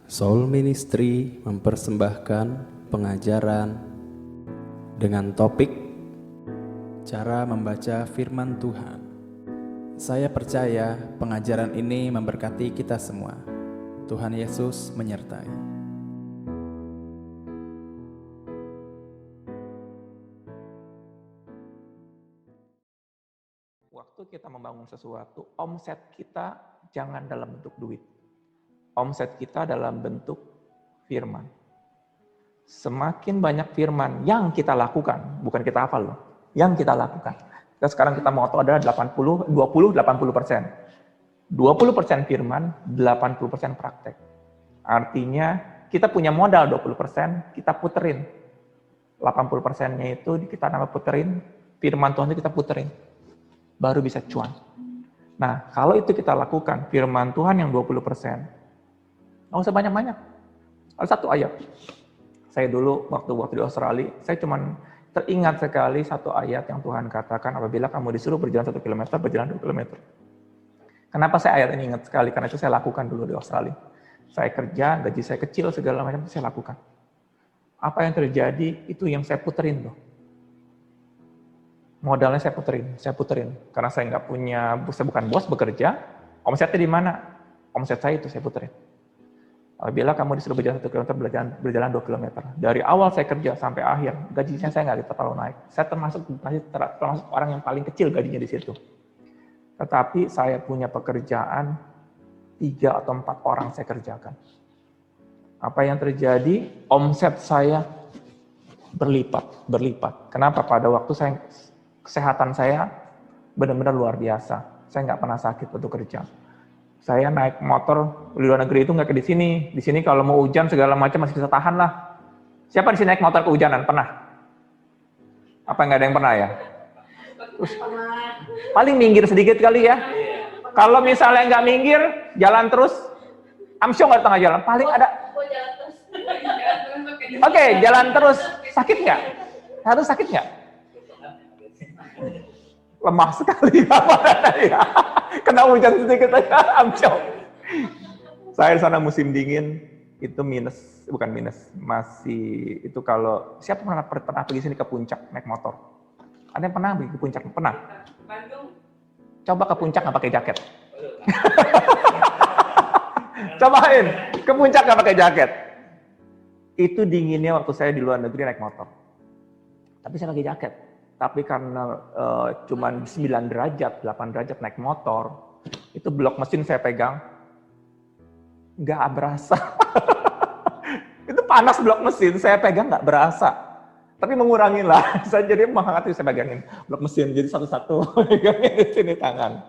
Soul Ministry mempersembahkan pengajaran dengan topik cara membaca firman Tuhan. Saya percaya pengajaran ini memberkati kita semua. Tuhan Yesus menyertai. Waktu kita membangun sesuatu, omset kita jangan dalam bentuk duit. Omset kita dalam bentuk firman. Semakin banyak firman yang kita lakukan, bukan kita hafal loh, yang kita lakukan. Sekarang kita moto adalah 80, 20, 80%. 20% firman, 80% praktek. Artinya kita punya modal 20%, kita puterin. 80%-nya itu kita nambah puterin, firman Tuhan itu kita puterin. Baru bisa cuan. Nah, kalau itu kita lakukan, firman Tuhan yang 20%, nggak usah banyak-banyak. Ada satu ayat. Saya dulu waktu di Australia, saya cuman teringat sekali satu ayat yang Tuhan katakan, apabila kamu disuruh berjalan 1 kilometer, berjalan 2 kilometer. Kenapa saya ayat ini ingat sekali? Karena itu saya lakukan dulu di Australia. Saya kerja, gaji saya kecil, segala macam itu saya lakukan. Apa yang terjadi, itu yang saya puterin loh. Modalnya saya puterin. Karena saya nggak punya, saya bukan bos bekerja, omsetnya di mana? Omset saya itu saya puterin. Apabila kamu disuruh berjalan 1 kilometer, berjalan 2 kilometer. Dari awal saya kerja sampai akhir, gajinya saya nggak terlalu naik. Saya termasuk orang yang paling kecil gajinya di situ. Tetapi saya punya pekerjaan 3 atau 4 orang saya kerjakan. Apa yang terjadi? Omset saya berlipat. Kenapa? Pada waktu kesehatan saya benar-benar luar biasa. Saya nggak pernah sakit waktu kerja. Saya naik motor di luar negeri itu nggak kayak di sini. Di sini kalau mau hujan segala macam masih bisa tahan lah. Siapa di sini naik motor kehujanan? Pernah? Apa nggak ada yang pernah ya? Terus, paling minggir sedikit kali ya. Kalau misalnya nggak minggir, jalan terus, amsyong nggak di tengah jalan. Paling ada. Oke, jalan terus. Sakit nggak? Harus sakit nggak? Lemah sekali apa ya? Kena hujan sedikit aja, amsyong. Saya sana musim dingin, itu masih itu kalau siapa pernah pergi sini ke puncak naik motor? Ada yang pernah pergi ke puncak? Pernah? Coba ke puncak nggak pakai jaket. Cobain ke puncak nggak pakai jaket. Itu dinginnya waktu saya di luar negeri naik motor. Tapi saya pakai jaket. Tapi karena cuman 9 derajat, 8 derajat naik motor, itu blok mesin saya pegang, nggak berasa. Itu panas blok mesin, saya pegang nggak berasa. Tapi mengurangin lah, saya jadi menghangat saya pegangin blok mesin, jadi satu-satu pegangin di sini tangan.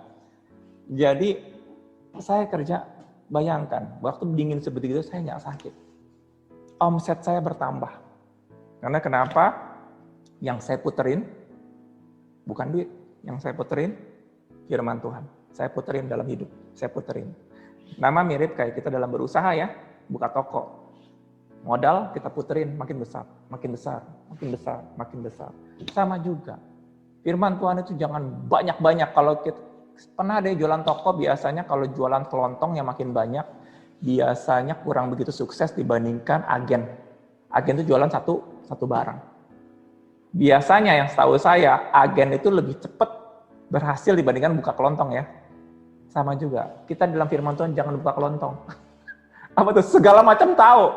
Jadi saya kerja, bayangkan, waktu dingin seperti itu saya nggak sakit. Omset saya bertambah. Karena kenapa? Yang saya puterin, bukan duit. Yang saya puterin, firman Tuhan. Saya puterin dalam hidup. Saya puterin. Nama mirip kayak kita dalam berusaha ya. Buka toko. Modal kita puterin makin besar. Makin besar. Makin besar. Makin besar. Sama juga. Firman Tuhan itu jangan banyak-banyak. Kalau kita pernah ada jualan toko, biasanya kalau jualan kelontong yang makin banyak, biasanya kurang begitu sukses dibandingkan agen. Agen itu jualan satu barang. Biasanya yang setahu saya, agen itu lebih cepat berhasil dibandingkan buka kelontong ya. Sama juga, kita dalam firman Tuhan jangan buka kelontong. Apa tuh? Segala macam tahu.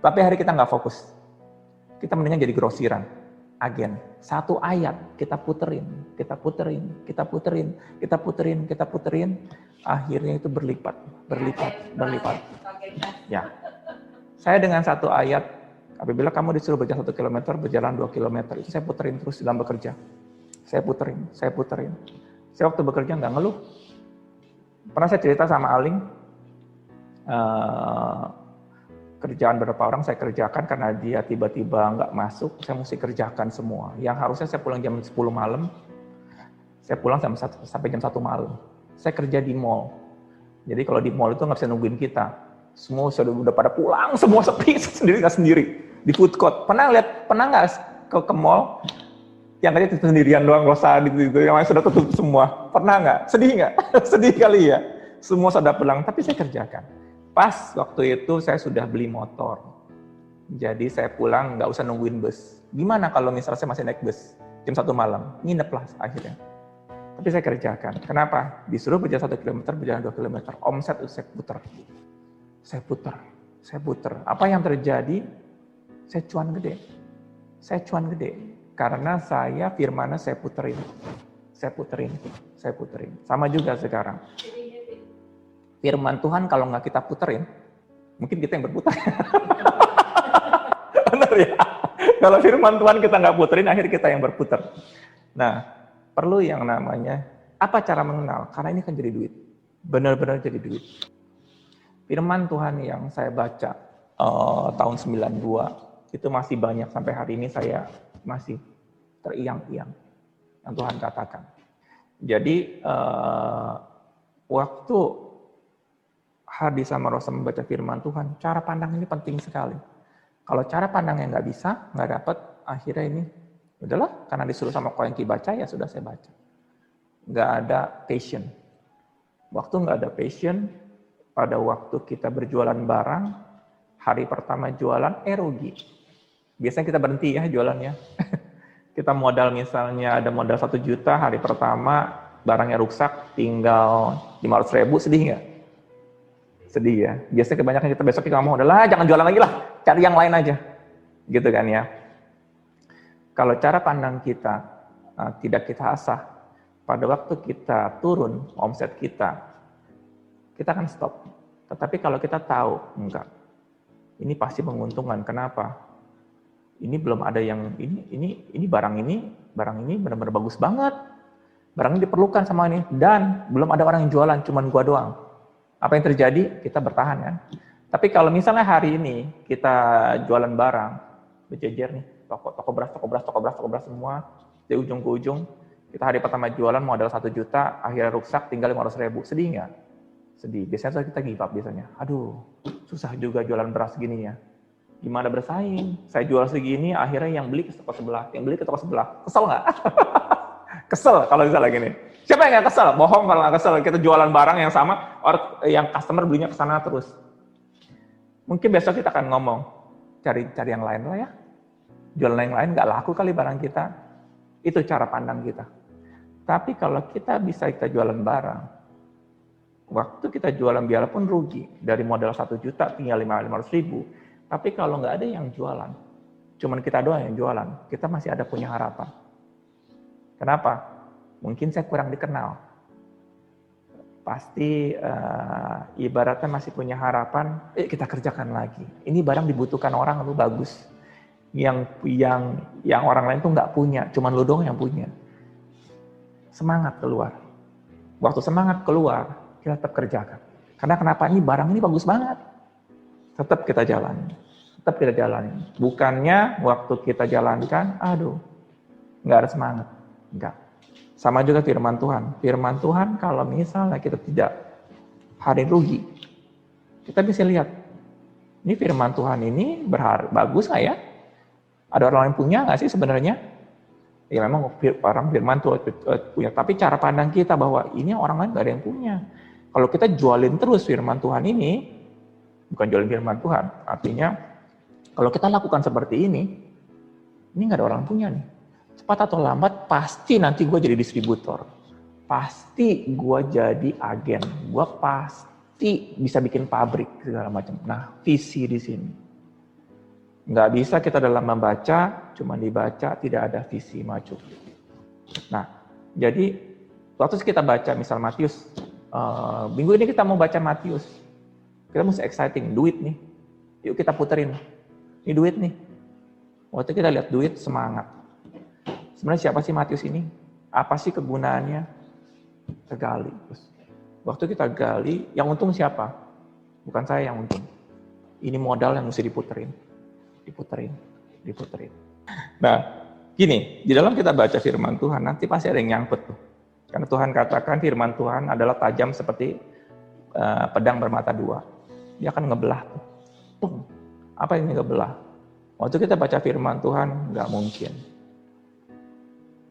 Tapi hari kita nggak fokus. Kita mendingan jadi grosiran, agen. Satu ayat, kita puterin. Akhirnya itu berlipat. Ya. Saya dengan satu ayat, apabila kamu disuruh berjalan 1 kilometer, berjalan 2 kilometer, itu saya puterin terus dalam bekerja. Saya puterin. Saya waktu bekerja nggak ngeluh. Pernah saya cerita sama Aling, kerjaan beberapa orang saya kerjakan karena dia tiba-tiba nggak masuk, saya mesti kerjakan semua. Yang harusnya saya pulang jam 10 malam, saya pulang sampai jam 1 malam. Saya kerja di mall. Jadi kalau di mall itu nggak bisa nungguin kita. Semua udah pada pulang, semua sepi, sendiri. Di food court. Pernah nggak ke mall? Yang tadi sendirian doang, nggak usah gitu, yang lain sudah tutup semua. Pernah nggak? Sedih nggak? Sedih kali ya. Semua sudah pulang, tapi saya kerjakan. Pas waktu itu saya sudah beli motor. Jadi saya pulang nggak usah nungguin bus. Gimana kalau misalnya saya masih naik bus jam 1 malam? Nginep lah akhirnya. Tapi saya kerjakan. Kenapa? Disuruh berjalan 1 kilometer, berjalan 2 kilometer. Omset itu saya putar. Saya putar. Apa yang terjadi? Saya cuan gede. Karena saya firmannya saya puterin. Sama juga sekarang. Firman Tuhan kalau nggak kita puterin, mungkin kita yang berputar. Benar ya? Kalau firman Tuhan kita nggak puterin, akhirnya kita yang berputar. Nah, perlu yang namanya, apa cara mengenal? Karena ini kan jadi duit. Benar-benar jadi duit. Firman Tuhan yang saya baca tahun 92, itu masih banyak sampai hari ini saya masih teriang-iang yang Tuhan katakan. Jadi, waktu Hardy sama Rosa membaca firman Tuhan, cara pandang ini penting sekali. Kalau cara pandangnya nggak bisa, nggak dapat, akhirnya ini, udahlah, karena disuruh sama Koengki baca, ya sudah saya baca. Nggak ada passion. Waktu nggak ada passion, pada waktu kita berjualan barang, hari pertama jualan, rugi. Biasanya kita berhenti ya jualannya. Kita modal misalnya, ada modal 1 juta, hari pertama, barangnya rusak, tinggal 500.000, sedih nggak? Sedih ya. Biasanya kebanyakan kita besok kita ngomong, udahlah jangan jualan lagi lah, cari yang lain aja. Gitu kan ya. Kalau cara pandang kita tidak kita asah, pada waktu kita turun omset kita akan stop. Tetapi kalau kita tahu, enggak, ini pasti menguntungkan. Kenapa? Ini belum ada yang, ini barang ini benar-benar bagus banget. Barang ini diperlukan sama ini, dan belum ada orang yang jualan, cuman gua doang. Apa yang terjadi? Kita bertahan kan. Tapi kalau misalnya hari ini kita jualan barang, berjejer nih, toko beras semua, dari ujung ke ujung, kita hari pertama jualan modal 1 juta, akhirnya rusak, tinggal 500.000. Sedih nggak? Sedih. Biasanya kita give up biasanya. Aduh, susah juga jualan beras gini ya. Gimana bersaing? Saya jual segini, akhirnya yang beli ke toko sebelah, Kesel nggak? Kesel kalau misalnya gini. Siapa yang nggak kesel? Bohong kalau nggak kesel. Kita jualan barang yang sama, orang yang customer belinya ke sana terus. Mungkin besok kita akan ngomong, cari yang lain lah ya. Jualan yang lain nggak laku kali barang kita. Itu cara pandang kita. Tapi kalau kita bisa jualan barang, waktu kita jualan biarpun rugi, dari modal 1 juta tinggal 500.000. Tapi kalau nggak ada yang jualan, cuman kita doang yang jualan, kita masih ada punya harapan. Kenapa? Mungkin saya kurang dikenal. Pasti ibaratnya masih punya harapan, kita kerjakan lagi. Ini barang dibutuhkan orang, lu bagus. Yang orang lain tuh nggak punya, cuman lu doang yang punya. Semangat keluar. Waktu semangat keluar, kita tetap kerjakan. Karena kenapa? Ini barang ini bagus banget. Tetap kita jalani. Bukannya waktu kita jalankan, aduh, nggak ada semangat. Enggak. Sama juga firman Tuhan. Firman Tuhan kalau misalnya kita tidak hari rugi, kita bisa lihat, ini firman Tuhan ini bagus nggak ya? Ada orang lain punya nggak sih sebenarnya? Ya memang orang firman Tuhan punya, tapi cara pandang kita bahwa ini orang lain nggak ada yang punya. Kalau kita jualin terus firman Tuhan ini, bukan jualin firman Tuhan, artinya kalau kita lakukan seperti ini nggak ada orang punya nih. Cepat atau lambat pasti nanti gue jadi distributor, pasti gue jadi agen, gue pasti bisa bikin pabrik segala macam. Nah, visi di sini nggak bisa kita dalam membaca cuma dibaca, tidak ada visi maju. Nah, jadi waktu kita baca misal Matius, minggu ini kita mau baca Matius, kita mesti exciting, duit nih, yuk kita puterin, ini duit nih. Waktu kita lihat duit, semangat. Sebenarnya siapa sih Matius ini? Apa sih kegunaannya? Kita gali. Waktu kita gali, yang untung siapa? Bukan saya yang untung. Ini modal yang mesti diputerin. Nah, gini, di dalam kita baca firman Tuhan, nanti pasti ada yang nyangkut tuh. Karena Tuhan katakan firman Tuhan adalah tajam seperti pedang bermata 2. Dia akan ngebelah tuh. Tung. Apa ini ngebelah? Waktu kita baca firman Tuhan, nggak mungkin.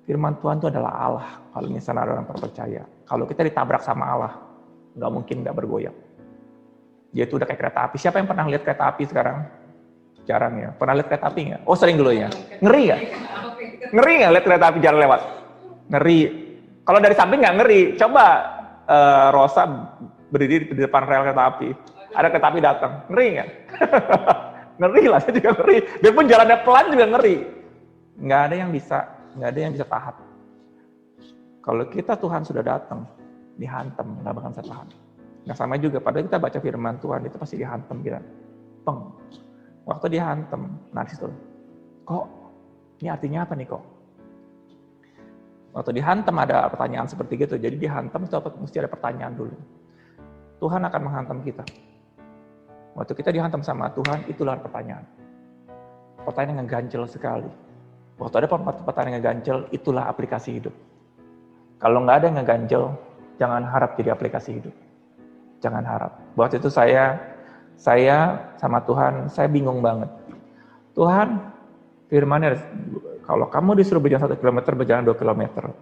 Firman Tuhan itu adalah Allah. Kalau misalnya ada orang percaya, kalau kita ditabrak sama Allah, nggak mungkin nggak bergoyang. Dia itu udah kayak kereta api. Siapa yang pernah lihat kereta api sekarang? Jarang ya. Pernah lihat kereta api nggak? Oh sering dulu ya. Ngeri nggak? Ngeri nggak lihat kereta api jalan lewat? Ngeri. Kalau dari samping nggak ngeri. Coba Rosa berdiri di depan rel kereta api. Ada kereta api datang. Ngeri nggak? Ngeri lah, saya juga ngeri. Biarpun jalannya pelan juga ngeri. Nggak ada yang bisa tahan. Kalau kita Tuhan sudah datang, dihantam, nggak bakal bisa tahan. Nah sama juga, padahal kita baca firman Tuhan, itu pasti dihantam kita. Peng. Waktu dihantam, nah disitu, kok ini artinya apa nih kok? Waktu dihantam ada pertanyaan seperti gitu, jadi dihantam itu mesti ada pertanyaan dulu. Tuhan akan menghantam kita. Waktu kita dihantam sama Tuhan, itulah pertanyaan. Pertanyaan yang ganjel sekali. Waktu ada pertanyaan yang ganjel, itulah aplikasi hidup. Kalau nggak ada yang ngeganjel, jangan harap jadi aplikasi hidup. Jangan harap. Waktu itu saya sama Tuhan, saya bingung banget. Tuhan, firman-Nya, kalau kamu disuruh berjalan 1 kilometer, berjalan 2 kilometer.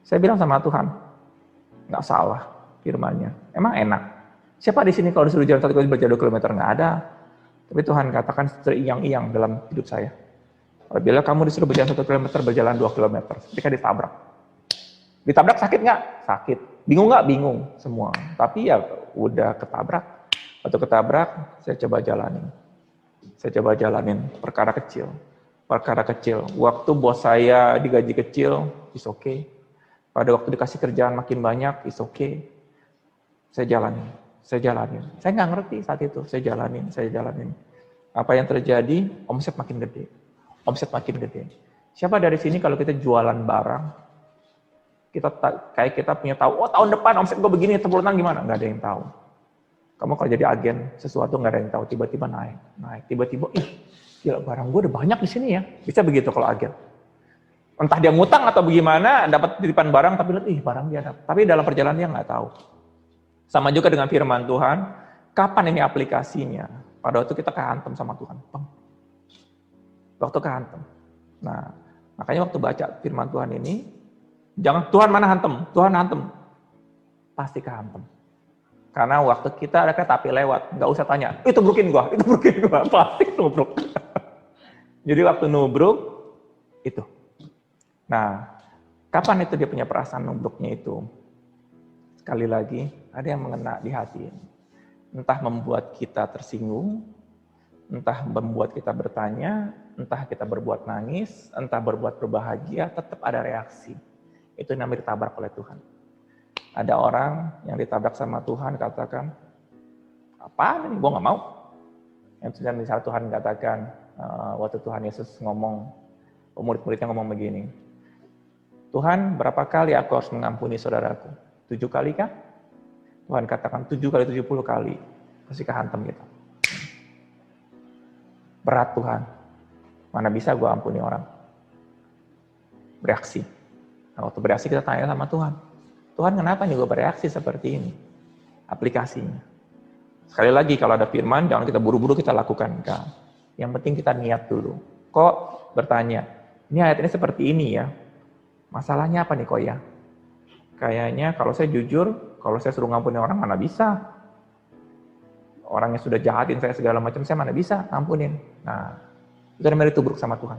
Saya bilang sama Tuhan, nggak salah firman-Nya. Emang enak. Siapa di sini kalau disuruh jalan 1 kilometer, berjalan 2 kilometer? Nggak ada. Tapi Tuhan katakan teriang-iang dalam hidup saya. Apabila kamu disuruh berjalan 1 kilometer, berjalan 2 kilometer. Ketika ditabrak. Ditabrak sakit nggak? Sakit. Bingung nggak? Bingung semua. Tapi ya udah ketabrak. Waktu ketabrak, saya coba jalanin. Perkara kecil. Waktu bos saya digaji kecil, is okay. Pada waktu dikasih kerjaan makin banyak, is okay. Saya jalanin. Saya nggak ngerti saat itu. Saya jalanin. Apa yang terjadi? Omset makin gede. Siapa dari sini kalau kita jualan barang, kita punya tahu, oh tahun depan omset gue begini, 10 tahun gimana? Nggak ada yang tahu. Kamu kalau jadi agen sesuatu nggak ada yang tahu, tiba-tiba naik, tiba-tiba, gila barang gue udah banyak di sini ya. Bisa begitu kalau agen. Entah dia ngutang atau bagaimana, dapat titipan barang, tapi lihat, barang dia dapat. Tapi dalam perjalanan dia nggak tahu. Sama juga dengan firman Tuhan, kapan ini aplikasinya? Pada waktu kita kehantam sama Tuhan. Waktu kehantam. Nah, makanya waktu baca firman Tuhan ini, jangan Tuhan mana hantem, Tuhan hantem. Pasti kehantem. Karena waktu kita ada kereta api lewat, nggak usah tanya, itu brukin gua, pasti nubruk. Jadi waktu nubruk, itu. Nah, kapan itu dia punya perasaan nubruknya itu? Sekali lagi, ada yang mengena di hati. Entah membuat kita tersinggung, entah membuat kita bertanya, entah kita berbuat nangis, entah berbuat berbahagia, tetap ada reaksi. Itu yang namanya ditabrak oleh Tuhan. Ada orang yang ditabrak sama Tuhan katakan, apaan ini, gue gak mau. Yang misalnya Tuhan katakan, waktu Tuhan Yesus ngomong, murid-muridnya ngomong begini, Tuhan berapa kali aku harus mengampuni saudaraku? 7 kali kah? Tuhan katakan 7 kali 70 kali, pasti kehantam gitu. Berat Tuhan, mana bisa gue ampuni orang? Bereaksi. Nah, waktu bereaksi kita tanya sama Tuhan. Tuhan kenapa nih gue bereaksi seperti ini? Aplikasinya. Sekali lagi kalau ada firman, jangan kita buru-buru kita lakukan. Enggak. Yang penting kita niat dulu. Kok bertanya, ini ayat ini seperti ini ya. Masalahnya apa nih kok ya? Kayaknya kalau saya jujur, kalau saya suruh ngampuni orang mana bisa. Orang yang sudah jahatin saya segala macam, saya mana bisa ngampunin. Nah, itu namanya ditubruk sama Tuhan.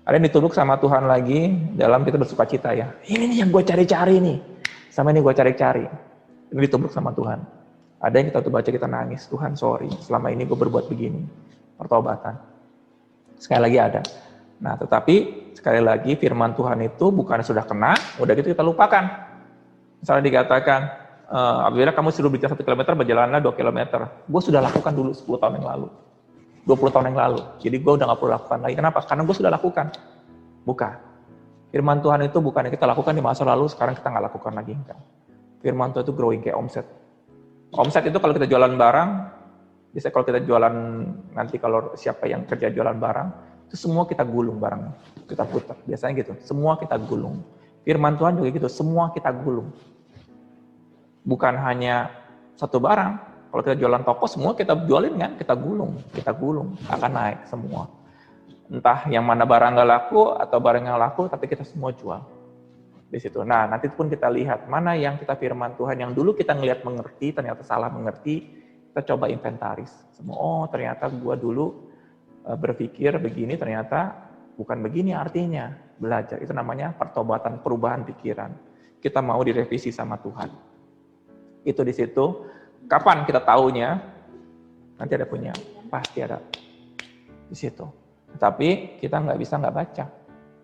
Ada yang ditubruk sama Tuhan lagi dalam kita bersuka cita ya. Ini nih yang gue cari-cari nih. Sama ini gue cari-cari. Ini ditubruk sama Tuhan. Ada yang kita tuh baca kita nangis. Tuhan sorry, selama ini gue berbuat begini. Pertobatan. Sekali lagi ada. Nah tetapi sekali lagi firman Tuhan itu bukan sudah kena, udah gitu kita lupakan. Misalnya dikatakan, apabila kamu suruh berjalan 1 kilometer, berjalanlah 2 kilometer. Gue sudah lakukan dulu 10 tahun yang lalu. 20 tahun yang lalu. Jadi gue udah gak perlu lakukan lagi. Kenapa? Karena gue sudah lakukan. Bukan. Firman Tuhan itu bukan yang kita lakukan di masa lalu, sekarang kita nggak lakukan lagi. Enggak. Firman Tuhan itu growing kayak omset. Omset itu kalau kita jualan barang, biasanya kalau kita jualan, nanti kalau siapa yang kerja jualan barang, itu semua kita gulung barangnya. Kita putar, biasanya gitu. Semua kita gulung. Firman Tuhan juga gitu, semua kita gulung. Bukan hanya satu barang. Kalau kita jualan toko, semua kita jualin kan, kita gulung, akan naik semua. Entah yang mana barang nggak laku atau barang yang laku, tapi kita semua jual di situ. Nah, nanti pun kita lihat mana yang kita firman Tuhan yang dulu kita ngelihat mengerti, ternyata salah mengerti, Kita coba inventaris. Semua, oh ternyata gue dulu berpikir begini, ternyata bukan begini artinya. Belajar, itu namanya pertobatan, perubahan pikiran. Kita mau direvisi sama Tuhan. Itu di situ. Kapan kita taunya? Nanti ada punya, pasti ada di situ. Tapi kita nggak bisa nggak baca.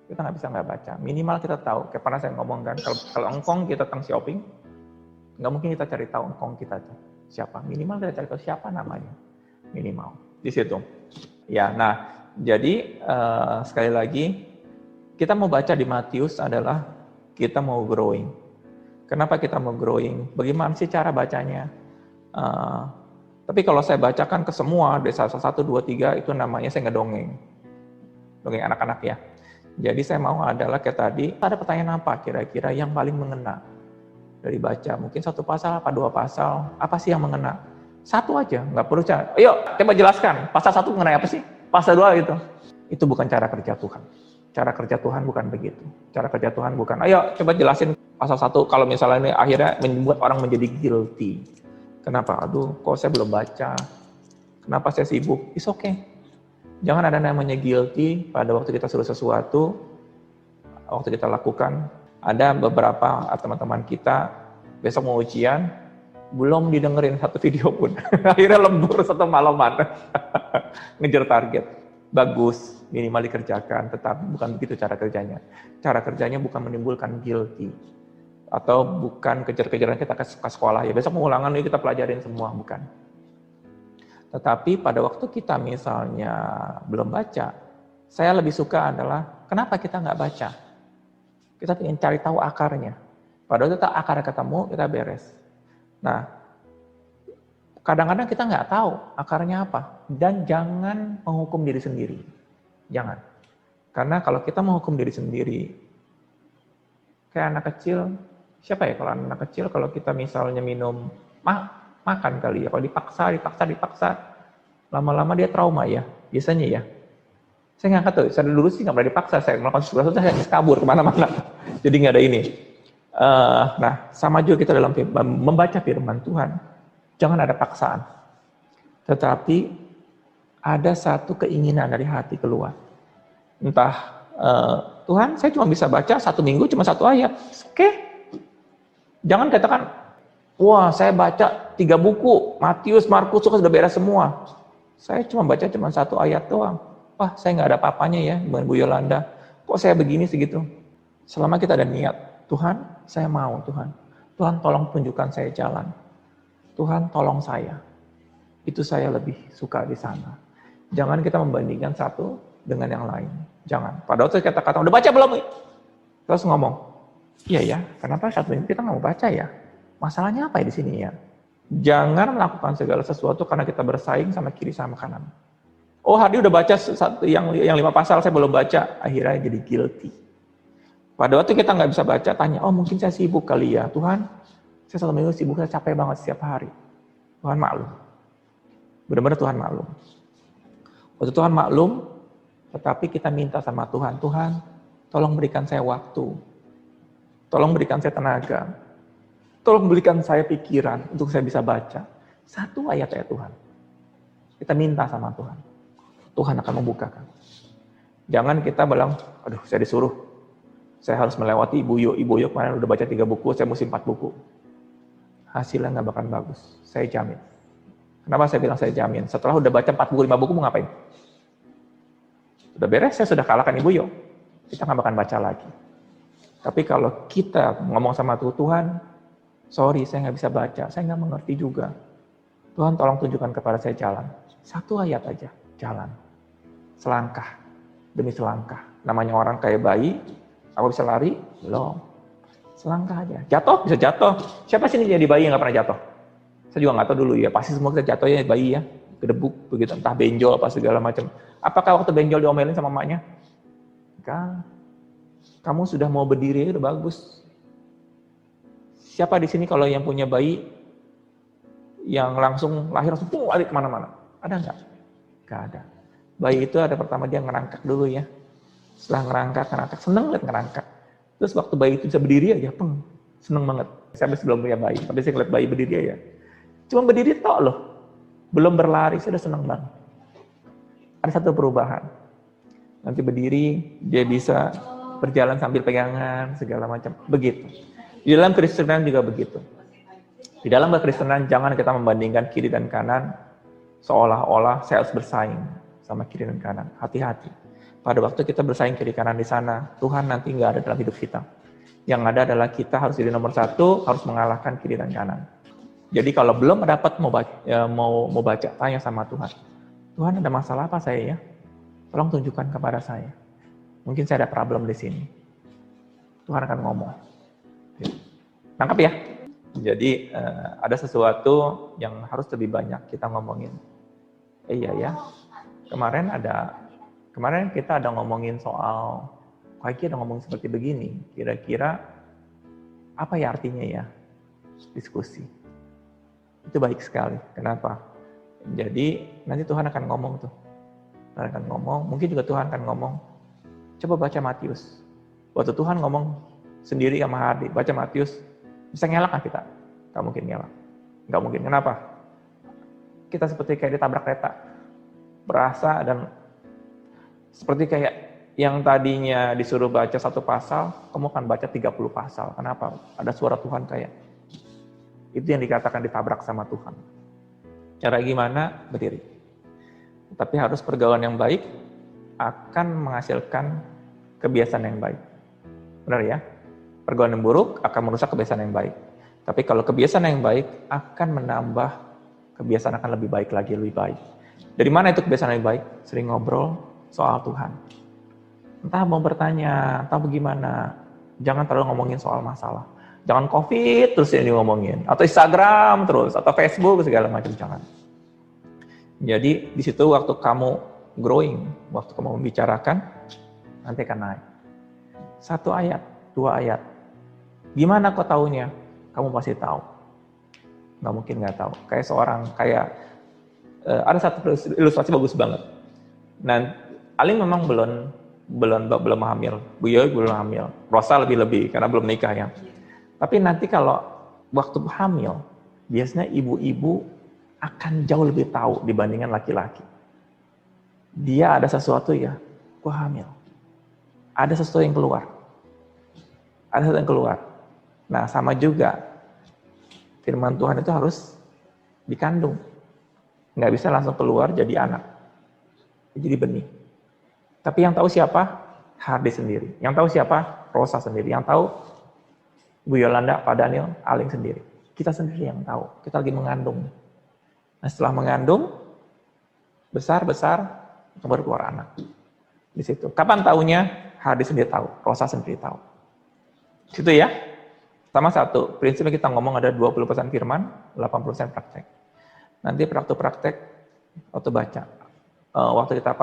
Kita nggak bisa nggak baca. Minimal kita tahu. Kayak pernah saya ngomong kan, kalau engkong kita tentang shopping, nggak mungkin kita cari tahu engkong kita tuh siapa. Minimal kita cari tahu siapa namanya. Minimal di situ. Ya, nah jadi sekali lagi kita mau baca di Matius adalah kita mau growing. Kenapa kita mau growing? Bagaimana sih cara bacanya? Tapi kalau saya bacakan ke semua dari 1, 2, 3 itu namanya saya ngedongeng. Dongeng anak-anak ya. Jadi saya mau adalah kayak tadi, ada pertanyaan apa kira-kira yang paling mengena dari baca? Mungkin 1 pasal, apa 2 pasal, apa sih yang mengena? 1 aja, nggak perlu cara. Ayo, coba jelaskan, pasal 1 mengenai apa sih? Pasal 2 gitu. Itu bukan cara kerja Tuhan. Cara kerja Tuhan bukan begitu. Cara kerja Tuhan bukan, ayo coba jelasin pasal 1, kalau misalnya ini akhirnya membuat orang menjadi guilty. Kenapa? Aduh, kok saya belum baca? Kenapa saya sibuk? It's okay. Jangan ada namanya guilty pada waktu kita suruh sesuatu, waktu kita lakukan. Ada beberapa teman-teman kita, besok mau ujian, belum didengerin 1 video pun. Akhirnya lembur 1 malaman. Ngejar target. Bagus, minimal dikerjakan, tetapi bukan begitu cara kerjanya. Cara kerjanya bukan menimbulkan guilty. Atau bukan kejar-kejaran kita ke sekolah, ya besok mau ulangan, yuk kita pelajarin semua, bukan. Tetapi pada waktu kita misalnya belum baca, saya lebih suka adalah kenapa kita nggak baca? Kita ingin cari tahu akarnya. Pada waktu kita akarnya ketemu, kita beres. Nah, kadang-kadang kita nggak tahu akarnya apa. Dan jangan menghukum diri sendiri. Jangan. Karena kalau kita menghukum diri sendiri, kayak anak kecil, siapa ya kalau anak kecil, kalau kita misalnya minum, makan kali ya, kalau dipaksa, lama-lama dia trauma ya, biasanya ya. Saya nggak tahu, saya dulu sih nggak pernah dipaksa, saya melakukan sesuatu, saya kabur kemana-mana, jadi nggak ada ini. Nah, sama juga kita dalam membaca firman Tuhan, jangan ada paksaan, tetapi ada satu keinginan dari hati keluar. Entah, Tuhan saya cuma bisa baca 1 minggu cuma 1 ayat, oke. Jangan katakan, wah saya baca 3 buku, Matius, Markus, sudah beres semua. Saya cuma baca 1 ayat doang. Wah saya nggak ada apa-apanya ya, dengan Bu Yolanda. Kok saya begini segitu? Selama kita ada niat, Tuhan saya mau Tuhan. Tuhan tolong tunjukkan saya jalan. Tuhan tolong saya. Itu saya lebih suka di sana. Jangan kita membandingkan satu dengan yang lain. Jangan. Pada waktu kita kata, udah baca belum? Terus ngomong, iya ya, kenapa 1 minggu kita nggak mau baca ya? Masalahnya apa ya di sini ya? Jangan melakukan segala sesuatu karena kita bersaing sama kiri sama kanan. Oh, Hardi udah baca yang 5 pasal, saya belum baca. Akhirnya jadi guilty. Pada waktu kita nggak bisa baca, tanya, oh mungkin saya sibuk kali ya. Tuhan, saya 1 minggu sibuk, saya capek banget setiap hari. Tuhan maklum. Benar-benar Tuhan maklum. Waktu Tuhan maklum, tetapi kita minta sama Tuhan, Tuhan, tolong berikan saya waktu. Tolong berikan saya tenaga. Tolong berikan saya pikiran untuk saya bisa baca. 1 ayat ya Tuhan. Kita minta sama Tuhan. Tuhan akan membukakan. Jangan kita bilang, aduh saya disuruh. Saya harus melewati Ibu Yo kemarin udah baca 3 buku, saya mesti 4 buku. Hasilnya nggak bakal bagus. Saya jamin. Kenapa saya bilang saya jamin? Setelah udah baca 4 buku, 5 buku mau ngapain? Udah beres, saya sudah kalahkan Ibu Yo. Kita nggak bakal baca lagi. Tapi kalau kita ngomong sama Tuhan, sorry saya nggak bisa baca, saya nggak mengerti juga. Tuhan tolong tunjukkan kepada saya jalan. 1 ayat aja, jalan. Selangkah demi selangkah. Namanya orang kayak bayi, aku bisa lari? Belum. Selangkah aja. Jatuh? Bisa jatuh. Siapa sih ini jadi bayi yang nggak pernah jatuh? Saya juga nggak tahu dulu ya, pasti semua kita jatuhnya bayi ya. Gedebuk, begitu, entah benjol, apa segala macam. Apakah waktu benjol diomelin sama emaknya? Enggak. Kamu sudah mau berdiri, udah bagus. Siapa di sini kalau yang punya bayi, yang langsung lahir, langsung lari kemana-mana? Ada nggak? Nggak ada. Bayi itu ada pertama dia ngerangkak dulu ya. Setelah ngerangkak, seneng liat ngerangkak. Terus waktu bayi itu bisa berdiri aja, seneng banget. Saya belum punya bayi, tapi saya ngeliat bayi berdiri aja. Cuma berdiri tok loh. belum berlari, saya udah senang banget. Ada satu perubahan. Nanti berdiri, dia bisa berjalan sambil pegangan, segala macam. Begitu. Di dalam Kristenan juga begitu. Di dalam kekristenan jangan kita membandingkan kiri dan kanan seolah-olah saya harus bersaing sama kiri dan kanan. Hati-hati. Pada waktu kita bersaing kiri kanan di sana, Tuhan nanti nggak ada dalam hidup kita. Yang ada adalah kita harus jadi nomor satu, harus mengalahkan kiri dan kanan. Jadi kalau belum dapat mau baca, tanya sama Tuhan. Tuhan, ada masalah apa saya ya? Tolong tunjukkan kepada saya. Mungkin saya ada problem di sini. Tuhan akan ngomong. Tangkap ya? Jadi ada sesuatu yang harus lebih banyak kita ngomongin. Iya ya. Kemarin kita ada ngomongin soal, kayak ada ngomong seperti begini. Kira-kira apa ya artinya ya? Diskusi. Itu baik sekali. Kenapa? Jadi nanti Tuhan akan ngomong tuh. Tuhan akan ngomong. Mungkin juga Tuhan akan ngomong. Coba baca Matius. Waktu Tuhan ngomong sendiri sama Hardi, baca Matius. Bisa ngelak kan kita? Gak mungkin ngelak. Gak mungkin. Kenapa? Kita seperti kayak ditabrak kereta. Berasa dan seperti kayak yang tadinya disuruh baca satu pasal, kamu akan baca 30 pasal. Kenapa? Ada suara Tuhan kayak. Itu yang dikatakan ditabrak sama Tuhan. Cara gimana? Berdiri. Tapi harus pergaulan yang baik akan menghasilkan kebiasaan yang baik. Benar ya? Pergaulan yang buruk akan merusak kebiasaan yang baik. Tapi kalau kebiasaan yang baik akan menambah kebiasaan akan lebih baik lagi, lebih baik. Dari mana itu kebiasaan yang baik? Sering ngobrol soal Tuhan. Entah mau bertanya, entah bagaimana. Jangan terlalu ngomongin soal masalah. Jangan COVID terus ini ngomongin. Atau Instagram terus, atau Facebook, segala macam. Jangan. Jadi di situ waktu kamu growing, waktu kamu membicarakan, nanti akan naik. 1 ayat, 2 ayat. Gimana kau taunya? Kamu pasti tahu. Nggak mungkin nggak tahu. Ada satu ilustrasi bagus banget. Nah, Aling memang belum hamil. Bu Yoy belum hamil. Rosa lebih karena belum nikah ya. Tapi nanti kalau waktu hamil, biasanya ibu-ibu akan jauh lebih tahu dibandingkan laki-laki. Dia ada sesuatu ya, gua hamil. Ada sesuatu yang keluar. Nah, sama juga firman Tuhan itu harus dikandung. Nggak bisa langsung keluar jadi anak. Jadi benih. Tapi yang tahu siapa? Hardi sendiri. Yang tahu siapa? Rosa sendiri. Yang tahu Bu Yolanda, Pak Daniel, Aling sendiri. Kita sendiri yang tahu. Kita lagi mengandung. Nah, setelah mengandung, besar, baru keluar anak. Di situ. Kapan tahunya? Hardi sendiri tahu. Rosa sendiri tahu. Situ ya. Sama satu, prinsipnya kita ngomong ada 20% firman, 80% praktek. Nanti praktek, waktu baca. Waktu kita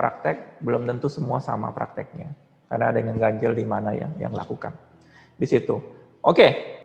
praktek, belum tentu semua sama prakteknya. Karena ada yang ganjel di mana yang lakukan. Di situ. Oke.